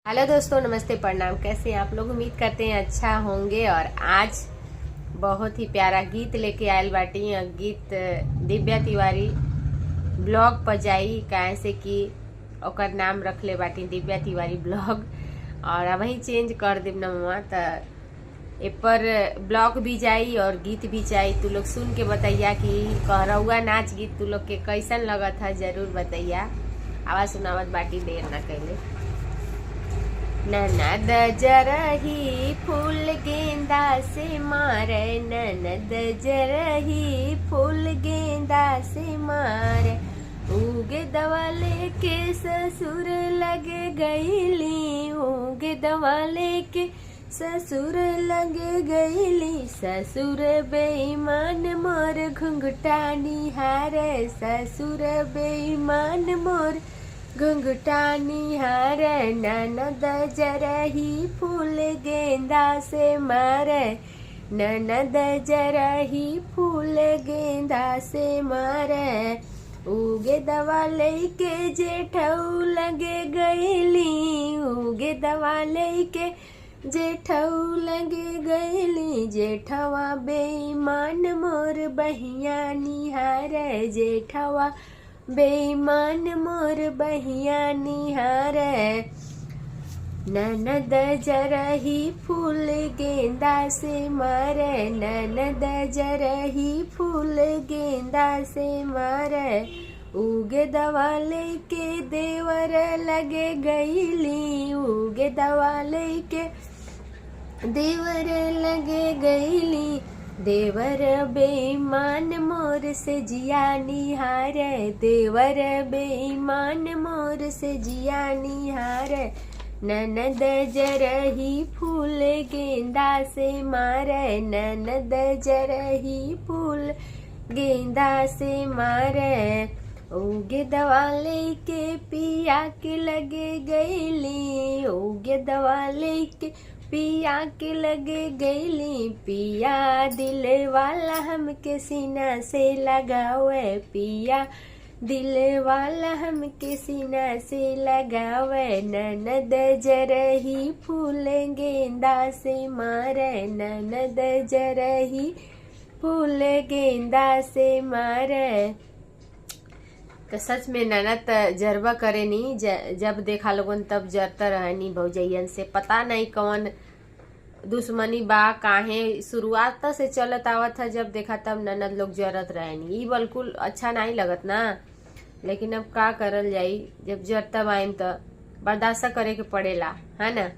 Hello दोस्तों, नमस्ते, प्रणाम। कैसे हैं आप लोग? उम्मीद करते हैं अच्छा होंगे। और आज बहुत ही प्यारा गीत लेके आयल बाटी। गीत दिव्या तिवारी ब्लॉग पजाई कैसे कि ओकर नाम रख ले बाटी दिव्या तिवारी ब्लॉग। और अब ही चेंज कर देव न ममा त ए पर ब्लॉग भी जाई और गीत भी जाई। तू लोग सुन के बताइया कि कहरौआ नाच गीत तू लोग के कैसन लगत है, जरूर बताइया। आवाज सुनावत बाटी, देर ना कैले। ननद जरही फूल गेंदा से मारे, ननद जरही फूल गेंदा से मारे। उगे दवाले के ससुर लगे गईली, उगे दवाले के ससुर लगे गईली। ससुर बेईमान मोर घुंघटा निहारे, ससुर बेईमान मोर घुंघटा निहारे। ननद जरही फूल गेंदा से मारे, ननद जरही फूल गेंदा से मारे। उगे दवा लेके जेठऊ लगे गईली, उगे दवा लेके जेठऊ लगे गईली। जेठवा बेईमान मोर बहिया निहारे, जेठवा बेईमान मोर बहिया निहारे। ननद जरही फूल गेंदा से मारे, ननद जरही फूल गेंदा से मारे। उगे दवा लेके देवर लगे गईली, उगे दवा लेके देवर लगे गईली। देवर बेईमान मोर से जिया निहारे, देवर बेईमान मोर से जिया निहारे। ननद जरही फूल गेंदा से मारे, ननद जरही फूल गेंदा से मारे। उगे दवा लेके पिया के लगे गईली, उगे दवा लेके पिया के लगे गईली। पिया दिल वाला हमके सीना से लगावे, पिया दिल वाला हमके सीना से लगावे। ननद जरही फूल गेंदा से मारे, ननद जरही फूल गेंदा से मारे। तो सच में ननद जरबा करे नी, जब देखा लोगन तब जरता रहनी भौजैयन से। पता नहीं कौन दुश्मनी बा, काहे शुरुआत से चलत आवत है। जब देखा तब ननद लोग जरत रहनी, ये बिल्कुल अच्छा नहीं लगत ना। लेकिन अब का करल जाई, जब जरतब आइम तो बर्दाश्त करे के पड़ेला, है ना।